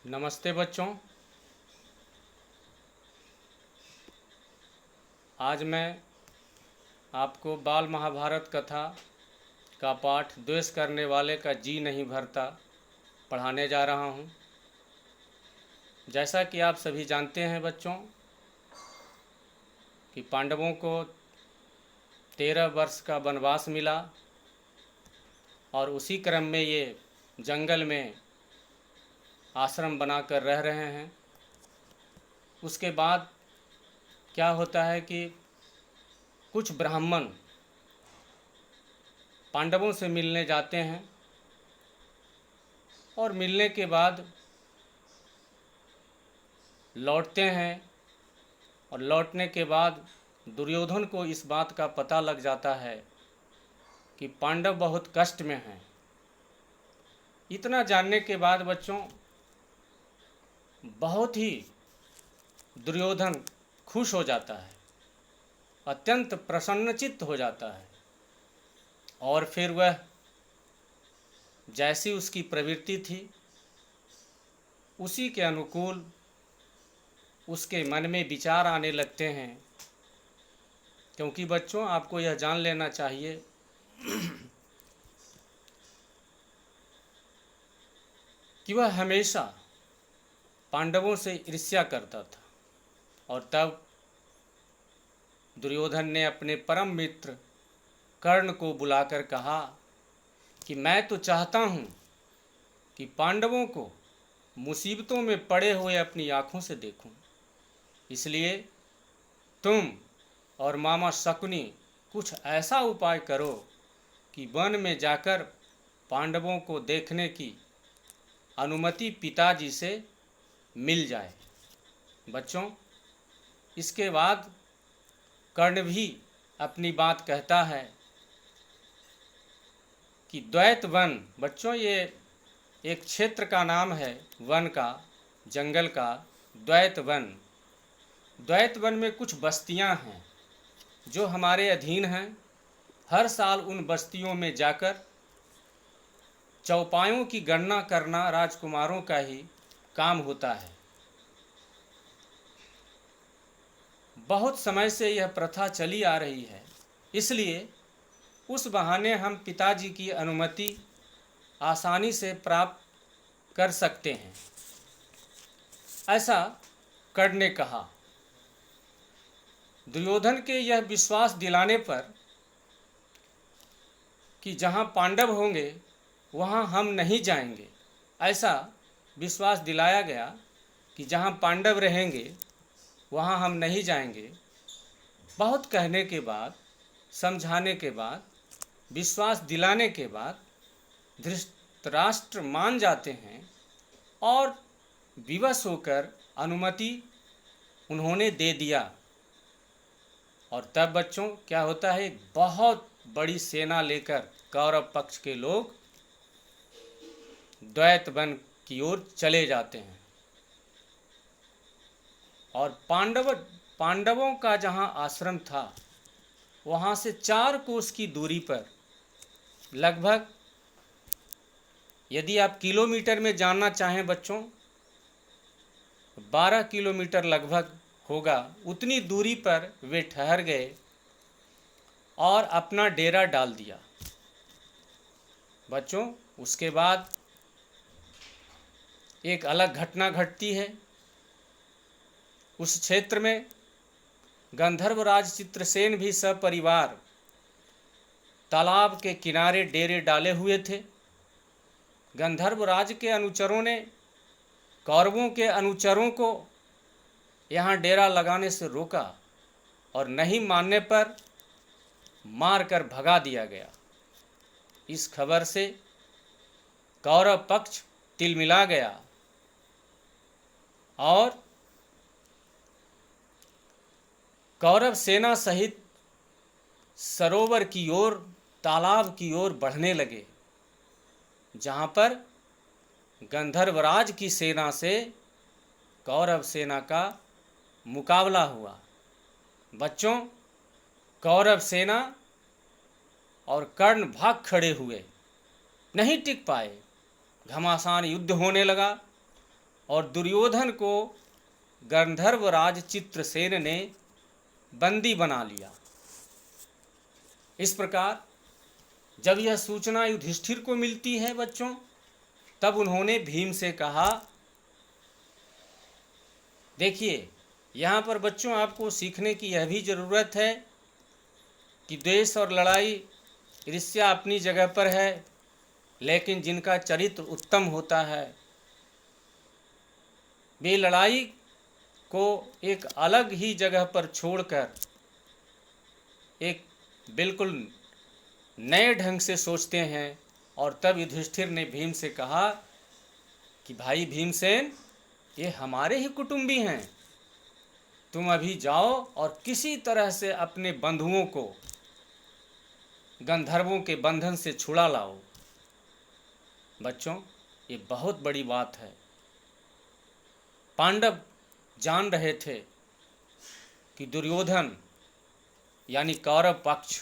नमस्ते बच्चों। आज मैं आपको बाल महाभारत कथा का पाठ द्वेष करने वाले का जी नहीं भरता पढ़ाने जा रहा हूँ। जैसा कि आप सभी जानते हैं बच्चों कि पांडवों को 13 वर्ष का वनवास मिला और उसी क्रम में ये जंगल में आश्रम बनाकर रह रहे हैं। उसके बाद क्या होता है कि कुछ ब्राह्मण पांडवों से मिलने जाते हैं और मिलने के बाद लौटते हैं और लौटने के बाद दुर्योधन को इस बात का पता लग जाता है कि पांडव बहुत कष्ट में हैं। इतना जानने के बाद बच्चों बहुत ही दुर्योधन खुश हो जाता है, अत्यंत प्रसन्नचित्त हो जाता है और फिर वह जैसी उसकी प्रवृत्ति थी उसी के अनुकूल उसके मन में विचार आने लगते हैं। क्योंकि बच्चों आपको यह जान लेना चाहिए कि वह हमेशा पांडवों से ईर्ष्या करता था। और तब दुर्योधन ने अपने परम मित्र कर्ण को बुलाकर कहा कि मैं तो चाहता हूँ कि पांडवों को मुसीबतों में पड़े हुए अपनी आँखों से देखूं। इसलिए तुम और मामा शकुनी कुछ ऐसा उपाय करो कि वन में जाकर पांडवों को देखने की अनुमति पिताजी से मिल जाए। बच्चों, इसके बाद कर्ण भी अपनी बात कहता है कि द्वैत वन, बच्चों ये एक क्षेत्र का नाम है, वन का, जंगल का, द्वैत वन। द्वैत वन में कुछ बस्तियां हैं जो हमारे अधीन हैं। हर साल उन बस्तियों में जाकर चौपायों की गणना करना राजकुमारों का ही काम होता है। बहुत समय से यह प्रथा चली आ रही है, इसलिए उस बहाने हम पिताजी की अनुमति आसानी से प्राप्त कर सकते हैं, ऐसा कर्ण ने कहा। दुर्योधन के यह विश्वास दिलाने पर कि जहाँ पांडव होंगे वहाँ हम नहीं जाएंगे, ऐसा विश्वास दिलाया गया कि जहाँ पांडव रहेंगे वहाँ हम नहीं जाएंगे। बहुत कहने के बाद, समझाने के बाद, विश्वास दिलाने के बाद धृतराष्ट्र मान जाते हैं और विवश होकर अनुमति उन्होंने दे दिया। और तब बच्चों क्या होता है, एक बहुत बड़ी सेना लेकर कौरव पक्ष के लोग द्वैत वन की ओर चले जाते हैं। और पांडवों का जहाँ आश्रम था वहाँ से 4 कोस की दूरी पर, लगभग यदि आप किलोमीटर में जानना चाहें बच्चों, 12 किलोमीटर लगभग होगा, उतनी दूरी पर वे ठहर गए और अपना डेरा डाल दिया। बच्चों, उसके बाद एक अलग घटना घटती है। उस क्षेत्र में गंधर्वराज चित्रसेन भी सपरिवार तालाब के किनारे डेरे डाले हुए थे। गंधर्वराज के अनुचरों ने कौरवों के अनुचरों को यहाँ डेरा लगाने से रोका और नहीं मानने पर मारकर भगा दिया गया। इस खबर से कौरव पक्ष तिलमिला गया और कौरव सेना सहित सरोवर की ओर, तालाब की ओर बढ़ने लगे, जहाँ पर गंधर्वराज की सेना से कौरव सेना का मुकाबला हुआ। बच्चों, कौरव सेना और कर्ण भाग खड़े हुए, नहीं टिक पाए। घमासान युद्ध होने लगा। और दुर्योधन को गंधर्वराज चित्रसेन ने बंदी बना लिया। इस प्रकार जब यह सूचना युधिष्ठिर को मिलती है बच्चों, तब उन्होंने भीम से कहा, देखिए यहाँ पर बच्चों आपको सीखने की यह भी ज़रूरत है कि द्वेष और लड़ाई ईर्ष्या अपनी जगह पर है, लेकिन जिनका चरित्र उत्तम होता है वे लड़ाई को एक अलग ही जगह पर छोड़कर एक बिल्कुल नए ढंग से सोचते हैं। और तब युधिष्ठिर ने भीम से कहा कि भाई भीमसेन, ये हमारे ही कुटुंबी हैं, तुम अभी जाओ और किसी तरह से अपने बंधुओं को गंधर्वों के बंधन से छुड़ा लाओ। बच्चों, ये बहुत बड़ी बात है। पांडव जान रहे थे कि दुर्योधन यानी कौरव पक्ष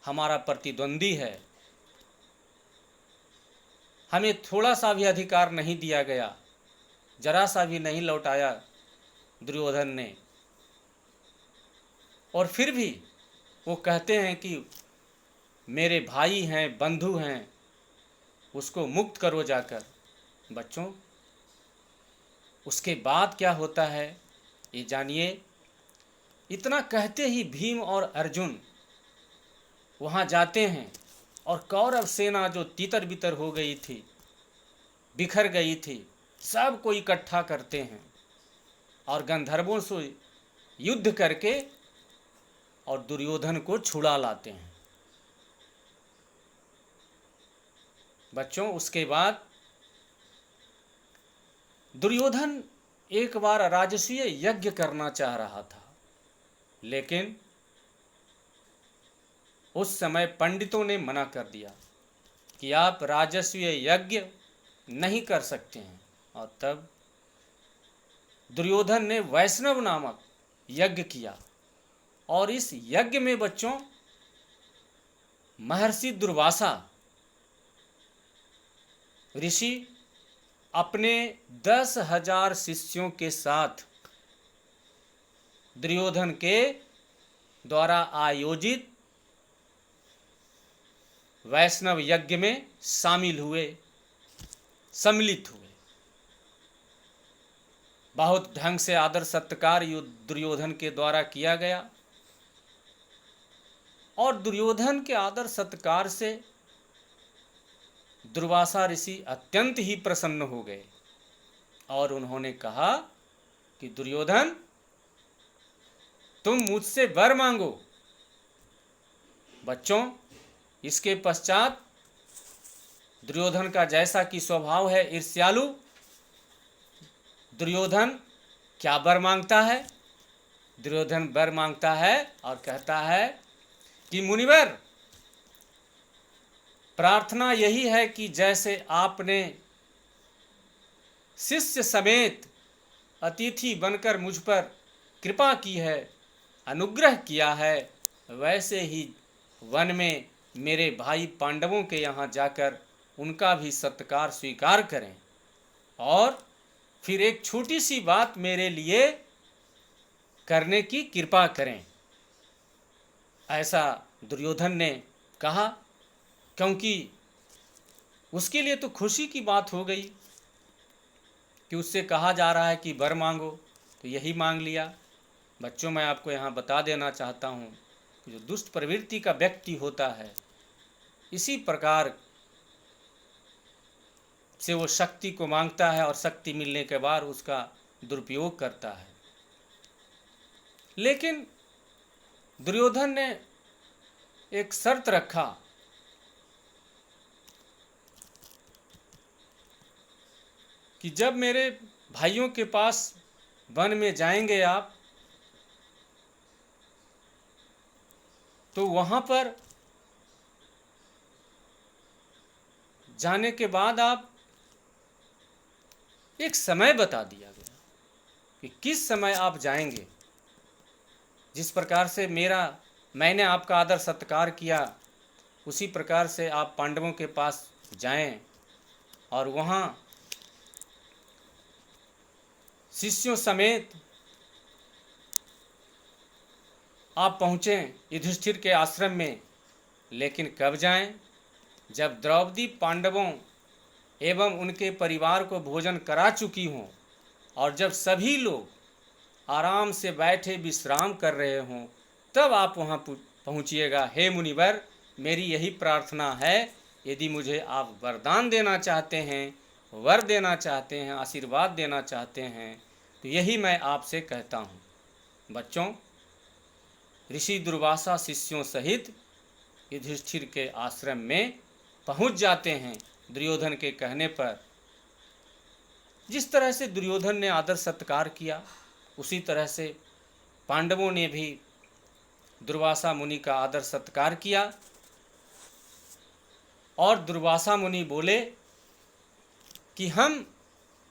हमारा प्रतिद्वंदी है, हमें थोड़ा सा भी अधिकार नहीं दिया गया, जरा सा भी नहीं लौटाया दुर्योधन ने, और फिर भी वो कहते हैं कि मेरे भाई हैं, बंधु हैं, उसको मुक्त करो जाकर। बच्चों, उसके बाद क्या होता है ये जानिए। इतना कहते ही भीम और अर्जुन वहाँ जाते हैं और कौरव सेना जो तितर बितर हो गई थी, बिखर गई थी, सब को इकट्ठा करते हैं और गंधर्वों से युद्ध करके और दुर्योधन को छुड़ा लाते हैं। बच्चों, उसके बाद दुर्योधन एक बार राजसूय यज्ञ करना चाह रहा था, लेकिन उस समय पंडितों ने मना कर दिया कि आप राजसूय यज्ञ नहीं कर सकते हैं। और तब दुर्योधन ने वैष्णव नामक यज्ञ किया, और इस यज्ञ में बच्चों महर्षि दुर्वासा ऋषि अपने 10,000 शिष्यों के साथ दुर्योधन के द्वारा आयोजित वैष्णव यज्ञ में शामिल हुए, सम्मिलित हुए। बहुत ढंग से आदर सत्कार दुर्योधन के द्वारा किया गया, और दुर्योधन के आदर सत्कार से दुर्वासा ऋषि अत्यंत ही प्रसन्न हो गए और उन्होंने कहा कि दुर्योधन, तुम मुझसे वर मांगो। बच्चों, इसके पश्चात दुर्योधन का जैसा कि स्वभाव है ईर्ष्यालु, दुर्योधन क्या वर मांगता है? दुर्योधन वर मांगता है और कहता है कि मुनिवर, प्रार्थना यही है कि जैसे आपने शिष्य समेत अतिथि बनकर मुझ पर कृपा की है, अनुग्रह किया है, वैसे ही वन में मेरे भाई पांडवों के यहाँ जाकर उनका भी सत्कार स्वीकार करें, और फिर एक छोटी सी बात मेरे लिए करने की कृपा करें। ऐसा दुर्योधन ने कहा, क्योंकि उसके लिए तो खुशी की बात हो गई कि उससे कहा जा रहा है कि वर मांगो, तो यही मांग लिया। बच्चों, मैं आपको यहाँ बता देना चाहता हूँ कि जो दुष्ट प्रवृत्ति का व्यक्ति होता है, इसी प्रकार से वो शक्ति को मांगता है और शक्ति मिलने के बाद उसका दुरुपयोग करता है। लेकिन दुर्योधन ने एक शर्त रखा कि जब मेरे भाइयों के पास वन में जाएंगे आप, तो वहाँ पर जाने के बाद आप एक समय बता दिया गया कि किस समय आप जाएंगे। जिस प्रकार से मैंने आपका आदर सत्कार किया, उसी प्रकार से आप पांडवों के पास जाएं और वहाँ शिष्यों समेत आप पहुँचे युधिष्ठिर के आश्रम में, लेकिन कब जाएं? जब द्रौपदी पांडवों एवं उनके परिवार को भोजन करा चुकी हों और जब सभी लोग आराम से बैठे विश्राम कर रहे हों, तब आप वहाँ पहुँचिएगा। हे मुनिवर, मेरी यही प्रार्थना है। यदि मुझे आप वरदान देना चाहते हैं, वर देना चाहते हैं, आशीर्वाद देना चाहते हैं, तो यही मैं आपसे कहता हूँ। बच्चों, ऋषि दुर्वासा शिष्यों सहित युधिष्ठिर के आश्रम में पहुँच जाते हैं दुर्योधन के कहने पर। जिस तरह से दुर्योधन ने आदर सत्कार किया, उसी तरह से पांडवों ने भी दुर्वासा मुनि का आदर सत्कार किया। और दुर्वासा मुनि बोले कि हम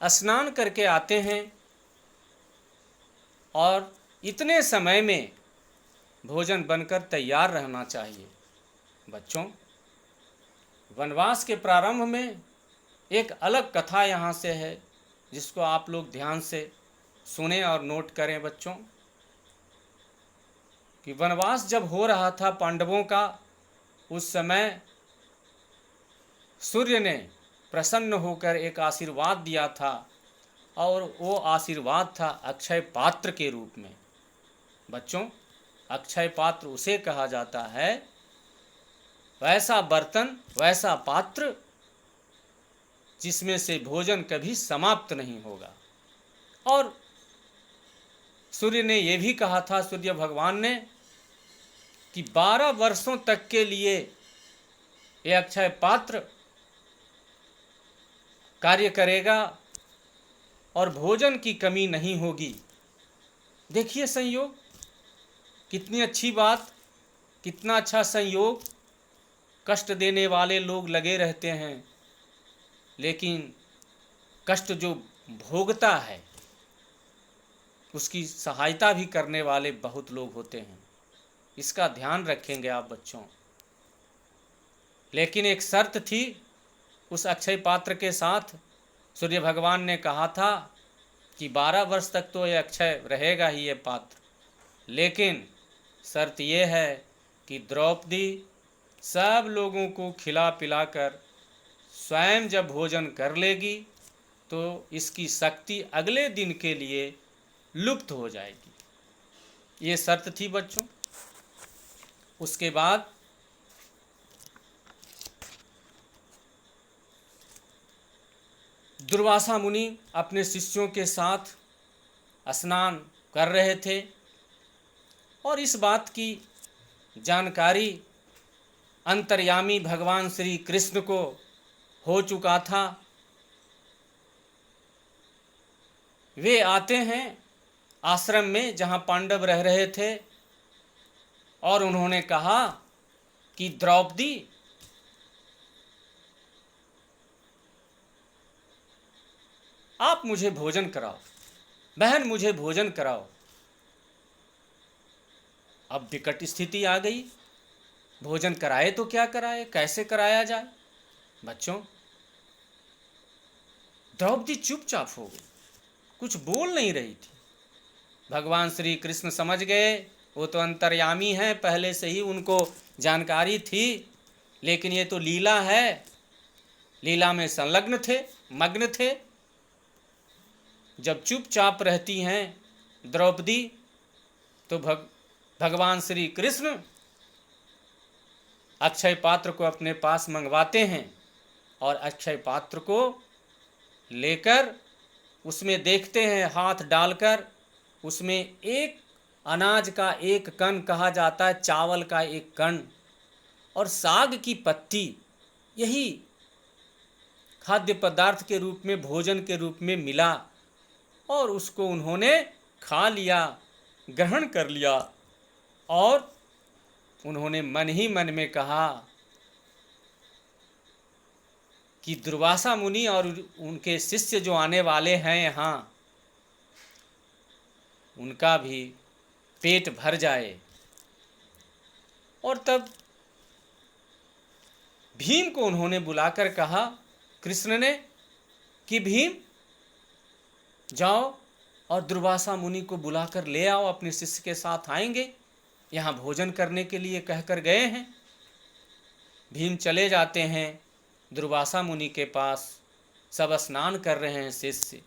स्नान करके आते हैं और इतने समय में भोजन बनकर तैयार रहना चाहिए। बच्चों, वनवास के प्रारंभ में एक अलग कथा यहाँ से है, जिसको आप लोग ध्यान से सुने और नोट करें। बच्चों, कि वनवास जब हो रहा था पांडवों का, उस समय सूर्य ने प्रसन्न होकर एक आशीर्वाद दिया था, और वो आशीर्वाद था अक्षय पात्र के रूप में। बच्चों, अक्षय पात्र उसे कहा जाता है, वैसा बर्तन, वैसा पात्र जिसमें से भोजन कभी समाप्त नहीं होगा। और सूर्य ने यह भी कहा था, सूर्य भगवान ने, कि 12 वर्षों तक के लिए यह अक्षय पात्र कार्य करेगा और भोजन की कमी नहीं होगी। देखिए संयोग, कितनी अच्छी बात, कितना अच्छा संयोग। कष्ट देने वाले लोग लगे रहते हैं, लेकिन कष्ट जो भोगता है उसकी सहायता भी करने वाले बहुत लोग होते हैं। इसका ध्यान रखेंगे आप बच्चों। लेकिन एक शर्त थी उस अक्षय पात्र के साथ। सूर्य भगवान ने कहा था कि 12 वर्ष तक तो ये अक्षय रहेगा ही ये पात्र, लेकिन शर्त ये है कि द्रौपदी सब लोगों को खिला पिलाकर स्वयं जब भोजन कर लेगी तो इसकी शक्ति अगले दिन के लिए लुप्त हो जाएगी। ये शर्त थी बच्चों। उसके बाद दुर्वासा मुनि अपने शिष्यों के साथ स्नान कर रहे थे, और इस बात की जानकारी अंतर्यामी भगवान श्री कृष्ण को हो चुका था। वे आते हैं आश्रम में जहाँ पांडव रह रहे थे, और उन्होंने कहा कि द्रौपदी, आप मुझे भोजन कराओ, बहन मुझे भोजन कराओ। अब विकट स्थिति आ गई, भोजन कराए तो क्या कराए, कैसे कराया जाए। बच्चों, द्रौपदी चुपचाप हो गई, कुछ बोल नहीं रही थी। भगवान श्री कृष्ण समझ गए, वो तो अंतर्यामी हैं, पहले से ही उनको जानकारी थी, लेकिन ये तो लीला है, लीला में संलग्न थे, मग्न थे। जब चुपचाप रहती हैं द्रौपदी, तो भगवान श्री कृष्ण अक्षय पात्र को अपने पास मंगवाते हैं, और अक्षय पात्र को लेकर उसमें देखते हैं, हाथ डालकर उसमें एक अनाज का एक कण, कहा जाता है चावल का एक कण, और साग की पत्ती, यही खाद्य पदार्थ के रूप में, भोजन के रूप में मिला, और उसको उन्होंने खा लिया, ग्रहण कर लिया। और उन्होंने मन ही मन में कहा कि दुर्वासा मुनि और उनके शिष्य जो आने वाले हैं यहाँ, उनका भी पेट भर जाए। और तब भीम को उन्होंने बुलाकर कहा, कृष्ण ने, कि भीम जाओ और दुर्वासा मुनि को बुलाकर ले आओ, अपने शिष्य के साथ आएंगे, यहाँ भोजन करने के लिए कहकर गए हैं। भीम चले जाते हैं दुर्वासा मुनि के पास। सब स्नान कर रहे हैं शिष्य,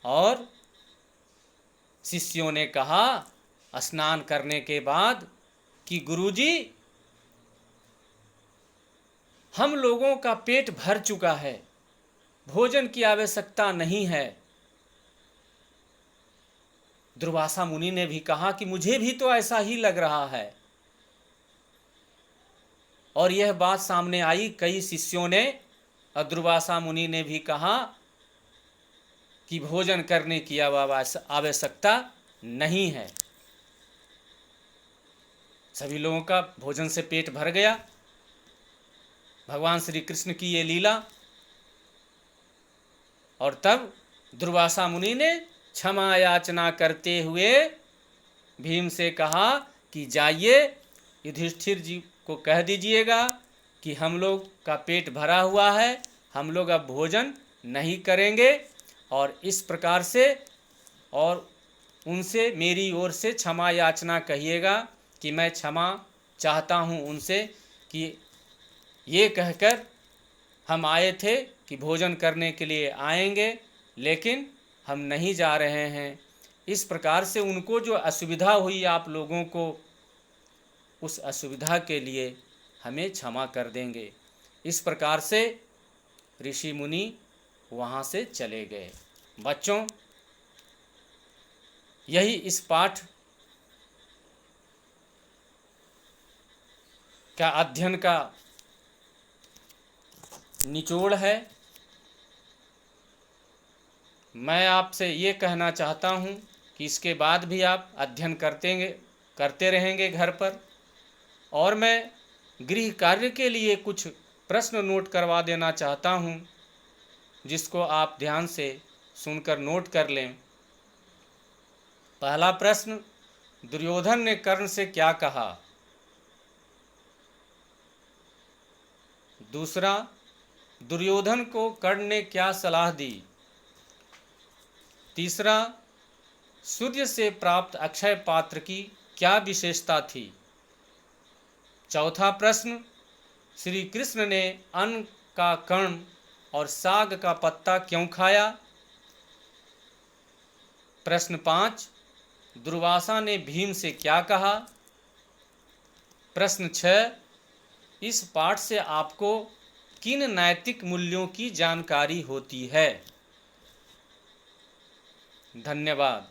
और शिष्यों ने कहा स्नान करने के बाद कि गुरुजी, हम लोगों का पेट भर चुका है, भोजन की आवश्यकता नहीं है। दुर्वासा मुनि ने भी कहा कि मुझे भी तो ऐसा ही लग रहा है। और यह बात सामने आई कई शिष्यों ने, और दुर्वासा मुनि ने भी कहा कि भोजन करने की आवश्यकता नहीं है। सभी लोगों का भोजन से पेट भर गया। भगवान श्री कृष्ण की ये लीला। और तब दुर्वासा मुनि ने क्षमा याचना करते हुए भीम से कहा कि जाइए, युधिष्ठिर जी को कह दीजिएगा कि हम लोग का पेट भरा हुआ है, हम लोग अब भोजन नहीं करेंगे। और इस प्रकार से, और उनसे मेरी ओर से क्षमा याचना कहिएगा कि मैं क्षमा चाहता हूँ उनसे, कि ये कहकर हम आए थे कि भोजन करने के लिए आएंगे, लेकिन हम नहीं जा रहे हैं। इस प्रकार से उनको जो असुविधा हुई आप लोगों को, उस असुविधा के लिए हमें क्षमा कर देंगे। इस प्रकार से ऋषि मुनि वहाँ से चले गए। बच्चों, यही इस पाठ का अध्ययन का निचोड़ है। मैं आपसे ये कहना चाहता हूँ कि इसके बाद भी आप अध्ययन करते रहेंगे घर पर। और मैं गृह कार्य के लिए कुछ प्रश्न नोट करवा देना चाहता हूँ, जिसको आप ध्यान से सुनकर नोट कर लें। पहला प्रश्न, दुर्योधन ने कर्ण से क्या कहा? दूसरा, दुर्योधन को कर्ण ने क्या सलाह दी? तीसरा, सूर्य से प्राप्त अक्षय पात्र की क्या विशेषता थी? चौथा प्रश्न, श्री कृष्ण ने अन्न का कण और साग का पत्ता क्यों खाया? प्रश्न 5, दुर्वासा ने भीम से क्या कहा? प्रश्न 6, इस पाठ से आपको किन नैतिक मूल्यों की जानकारी होती है? धन्यवाद।